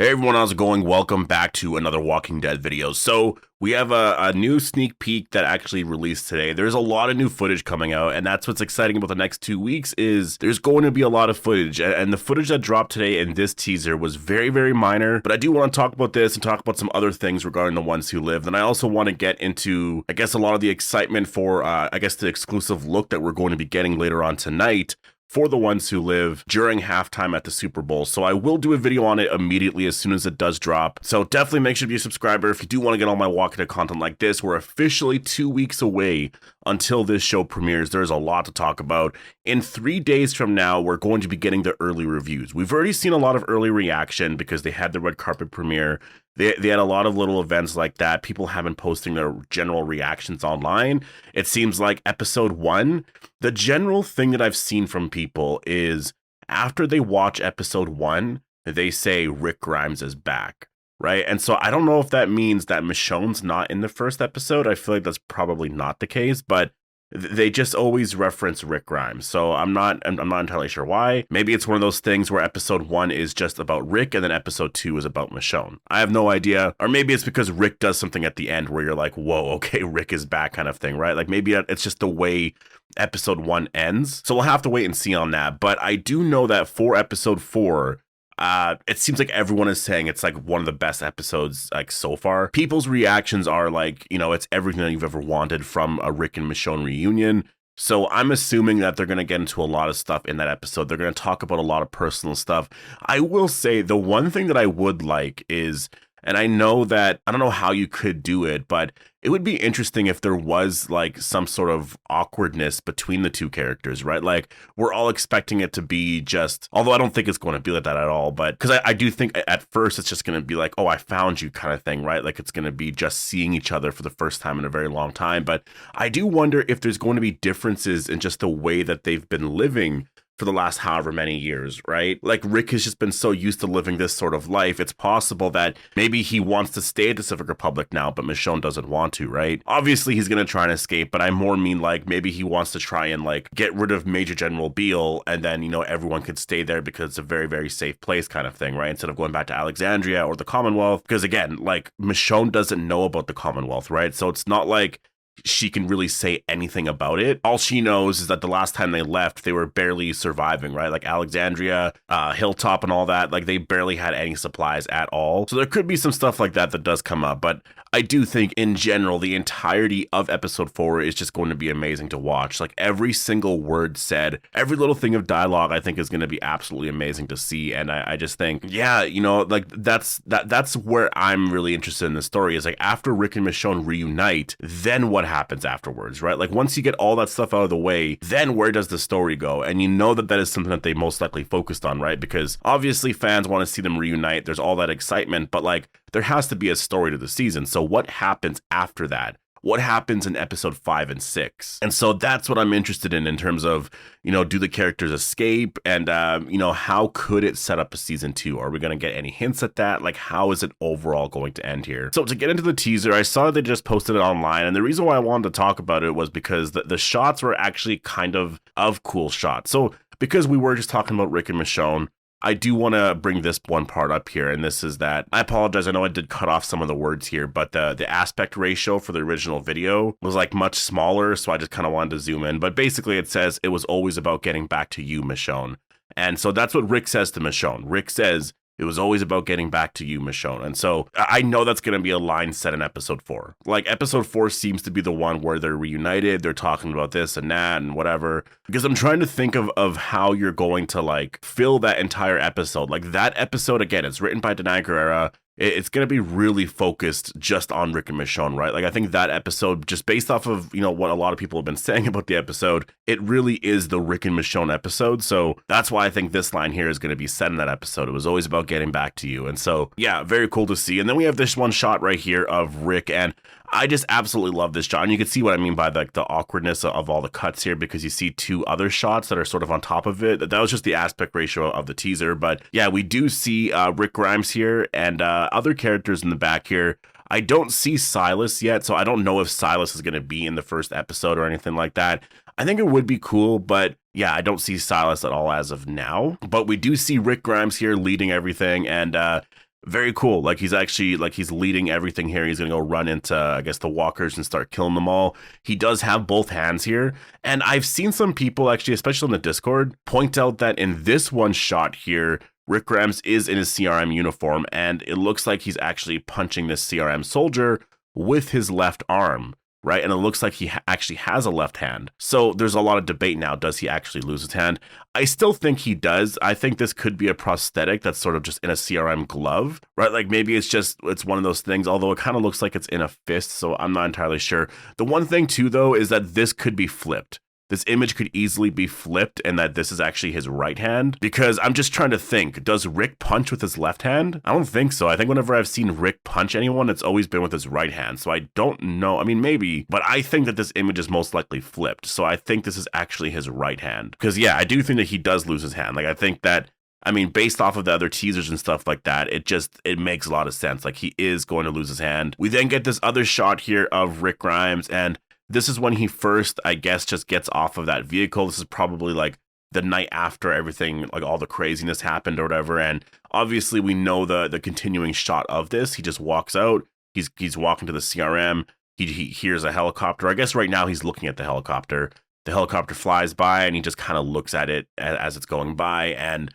Hey everyone, how's it going? Welcome back to another Walking Dead video. So we have a new sneak peek that actually released today. There's a lot of new footage coming out, and that's what's exciting about the next 2 weeks is there's going to be a lot of footage. And the footage that dropped today in this teaser was very, very minor. But I do want to talk about this and talk about some other things regarding the ones who lived. And I also want to get into, I guess, a lot of the excitement for, the exclusive look that we're going to be getting later on tonight for the ones who live during halftime at the Super Bowl. So I will do a video on it immediately as soon as it does drop. So definitely make sure to be a subscriber if you do want to get all my Walking Dead content like this. We're officially 2 weeks away until this show premieres. There's a lot to talk about. In 3 days from now, we're going to be getting the early reviews. We've already seen a lot of early reaction because they had the red carpet premiere. They had a lot of little events like that. People have been posting their general reactions online. It seems like episode 1, the general thing that I've seen from people is after they watch episode 1, they say Rick Grimes is back, right? And so I don't know if that means that Michonne's not in the first episode. I feel like that's probably not the case, but they just always reference Rick Grimes. So I'm not entirely sure why. Maybe it's one of those things where episode 1 is just about Rick and then episode 2 is about Michonne. I have no idea. Or maybe it's because Rick does something at the end where you're like, whoa, okay, Rick is back kind of thing, right? Like maybe it's just the way episode 1 ends. So we'll have to wait and see on that. But I do know that for episode 4, it seems like everyone is saying it's like one of the best episodes like so far. People's reactions are like, it's everything that you've ever wanted from a Rick and Michonne reunion. So I'm assuming that they're going to get into a lot of stuff in that episode. They're going to talk about a lot of personal stuff. I will say the one thing that I would like is, and I know that, I don't know how you could do it, but it would be interesting if there was like some sort of awkwardness between the two characters, right? Like we're all expecting it to be just, although I don't think it's going to be like that at all, but because I do think at first it's just going to be like, oh, I found you kind of thing, right? Like it's going to be just seeing each other for the first time in a very long time. But I do wonder if there's going to be differences in just the way that they've been living for the last however many years, right? Like Rick has just been so used to living this sort of life. It's possible that maybe he wants to stay at the Pacific Republic now, but Michonne doesn't want to, right? Obviously he's going to try and escape, but I more mean like maybe he wants to try and like get rid of Major General Beale and then, everyone could stay there because it's a very, very safe place kind of thing, right? Instead of going back to Alexandria or the Commonwealth. Because again, like Michonne doesn't know about the Commonwealth, right? So it's not like she can really say anything about it. All she knows is that the last time they left, they were barely surviving, right? Like Alexandria, Hilltop and all that, like they barely had any supplies at all. So there could be some stuff like that that does come up, but I do think in general, the entirety of episode 4 is just going to be amazing to watch. Like every single word said, every little thing of dialogue, I think is going to be absolutely amazing to see. And I just think, yeah, like that's where I'm really interested in the story is like after Rick and Michonne reunite, then what happens afterwards, right? Like once you get all that stuff out of the way, then where does the story go? And that is something that they most likely focused on, right? Because obviously fans want to see them reunite. There's all that excitement, but like there has to be a story to the season. So what happens after that? What happens in episode 5 and 6? And so that's what I'm interested in terms of, do the characters escape? And, how could it set up a season 2? Are we going to get any hints at that? Like, how is it overall going to end here? So to get into the teaser, I saw they just posted it online. And the reason why I wanted to talk about it was because the shots were actually kind of cool shots. So because we were just talking about Rick and Michonne, I do want to bring this one part up here, and this is that, I apologize, I know I did cut off some of the words here, but the aspect ratio for the original video was like much smaller, so I just kind of wanted to zoom in. But basically it says, it was always about getting back to you, Michonne. And so that's what Rick says to Michonne. Rick says, it was always about getting back to you, Michonne. And so I know that's going to be a line set in episode 4. Like episode 4 seems to be the one where they're reunited. They're talking about this and that and whatever. Because I'm trying to think of how you're going to like fill that entire episode. Like that episode, again, it's written by Denai Guerrera. It's going to be really focused just on Rick and Michonne, right? Like, I think that episode, just based off of, what a lot of people have been saying about the episode, it really is the Rick and Michonne episode. So that's why I think this line here is going to be said in that episode. It was always about getting back to you. And so, yeah, very cool to see. And then we have this one shot right here of Rick, and I just absolutely love this shot. And you can see what I mean by the awkwardness of all the cuts here, because you see 2 other shots that are sort of on top of it. That was just the aspect ratio of the teaser. But yeah, we do see Rick Grimes here and other characters in the back here. I don't see Silas yet, so I don't know if Silas is going to be in the first episode or anything like that. I think it would be cool, but yeah, I don't see Silas at all as of now. But we do see Rick Grimes here leading everything, and Very cool. Like he's actually like he's leading everything here. He's gonna go run into I guess the walkers and start killing them all. He does have both hands here, and I've seen some people actually, especially on the Discord, point out that in this one shot here, Rick Grimes is in his CRM uniform, and it looks like he's actually punching this CRM soldier with his left arm. Right. And it looks like he actually has a left hand. So there's a lot of debate now. Does he actually lose his hand? I still think he does. I think this could be a prosthetic that's sort of just in a CRM glove, right? Like maybe it's one of those things, although it kind of looks like it's in a fist. So I'm not entirely sure. The one thing too, though, is that this could be flipped. This image could easily be flipped and that this is actually his right hand, because I'm just trying to think, does Rick punch with his left hand? I don't think so. I think whenever I've seen Rick punch anyone, it's always been with his right hand. So I don't know. I mean, maybe, but I think that this image is most likely flipped. So I think this is actually his right hand. Because yeah, I do think that he does lose his hand. Like I think that, I mean, based off of the other teasers and stuff like that, it makes a lot of sense. Like he is going to lose his hand. We then get this other shot here of Rick Grimes, and this is when he first, I guess, just gets off of that vehicle. This is probably like the night after everything, like all the craziness happened or whatever. And obviously we know the continuing shot of this. He just walks out. He's walking to the CRM. He hears a helicopter. I guess right now he's looking at the helicopter. The helicopter flies by and he just kind of looks at it as it's going by. And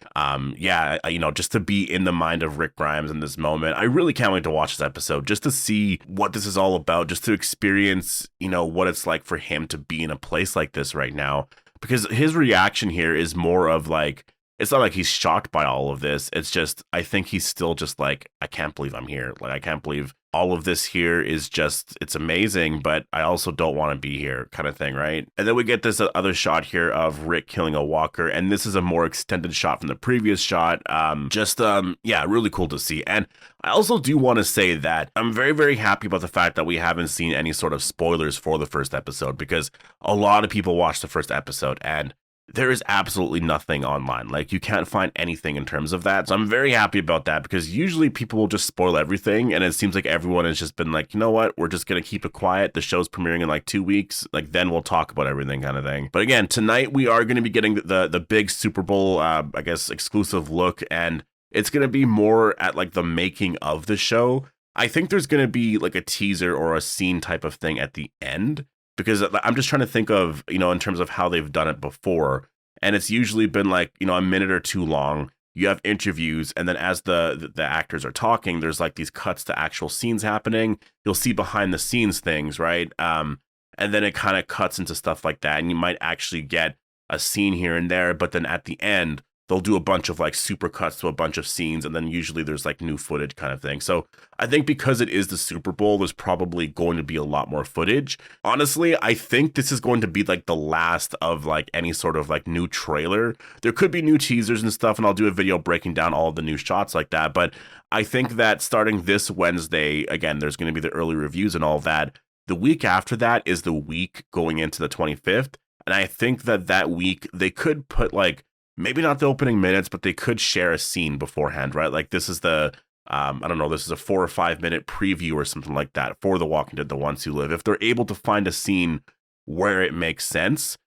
yeah, you know, just to be in the mind of Rick Grimes in this moment, I really can't wait to watch this episode just to see what this is all about, just to experience, you know, what it's like for him to be in a place like this right now. Because his reaction here is more of like, it's not like he's shocked by all of this. It's just, I think he's still just like, I can't believe I'm here. Like, I can't believe all of this here is just, it's amazing, but I also don't want to be here kind of thing, right? And then we get this other shot here of Rick killing a walker, and this is a more extended shot from the previous shot. Yeah, really cool to see. And I also do want to say that I'm very, very happy about the fact that we haven't seen any sort of spoilers for the first episode, because a lot of people watched the first episode and there is absolutely nothing online. Like, you can't find anything in terms of that. So I'm very happy about that, because usually people will just spoil everything. And it seems like everyone has just been like, you know what? We're just going to keep it quiet. The show's premiering in like 2 weeks. Like, then we'll talk about everything kind of thing. But again, tonight we are going to be getting the big Super Bowl, I guess, exclusive look. And it's going to be more at like the making of the show. I think there's going to be like a teaser or a scene type of thing at the end, because I'm just trying to think of, you know, in terms of how they've done it before. And it's usually been like, you know, a minute or two long. You have interviews, and then as the actors are talking, there's like these cuts to actual scenes happening. You'll see behind the scenes things, right? And then it kind of cuts into stuff like that. And you might actually get a scene here and there, but then at the end, they'll do a bunch of like super cuts to a bunch of scenes, and then usually there's like new footage kind of thing. So I think because it is the Super Bowl, there's probably going to be a lot more footage. Honestly, I think this is going to be like the last of like any sort of like new trailer. There could be new teasers and stuff, and I'll do a video breaking down all of the new shots like that. But I think that starting this Wednesday, again, there's going to be the early reviews and all of that. The week after that is the week going into the 25th. And I think that week they could put like, maybe not the opening minutes, but they could share a scene beforehand, right? Like this is the, I don't know, this is a 4 or 5 minute preview or something like that for The Walking Dead, The Ones Who Live. If they're able to find a scene where it makes sense.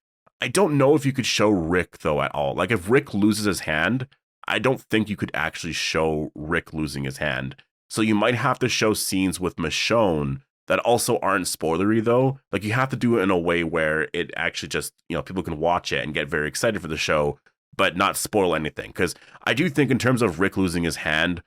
I don't know if you could show Rick though at all. Like if Rick loses his hand, I don't think you could actually show Rick losing his hand. So you might have to show scenes with Michonne that also aren't spoilery though. Like you have to do it in a way where it actually just, you know, people can watch it and get very excited for the show, but not spoil anything. Because I do think in terms of Rick losing his hand,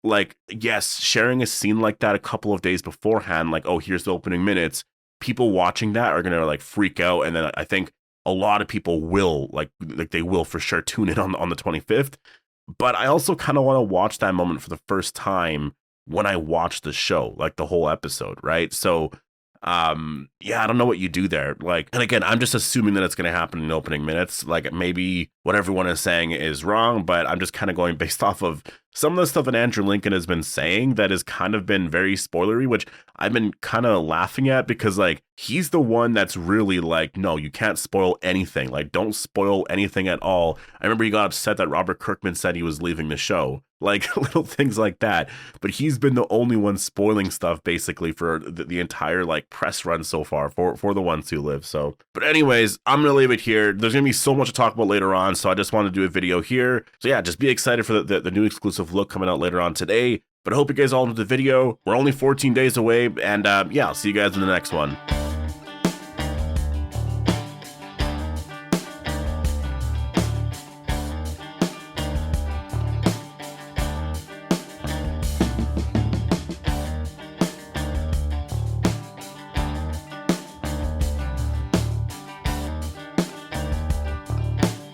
like, yes, sharing a scene like that a couple of days beforehand, like, oh, here's the opening minutes, people watching that are going to like freak out. And then I think a lot of people will like they will for sure tune in on the 25th. But I also kind of want to watch that moment for the first time when I watch the show, like the whole episode, right? So yeah, I don't know what you do there. Like, and again, I'm just assuming that it's going to happen in opening minutes. Like maybe what everyone is saying is wrong, but I'm just kind of going based off of some of the stuff that Andrew Lincoln has been saying that has kind of been very spoilery, which I've been kind of laughing at, because like he's the one that's really like, no, you can't spoil anything. Like, don't spoil anything at all. I remember he got upset that Robert Kirkman said he was leaving the show, like little things like that. But he's been the only one spoiling stuff basically for the entire like press run so far for The Ones Who Live. So, but anyways, I'm gonna leave it here. There's gonna be so much to talk about later on, so I just wanted to do a video here. So yeah, just be excited for the new exclusive look coming out later on today. But I hope you guys all enjoyed the video. We're only 14 days away, and yeah, I'll see you guys in the next one.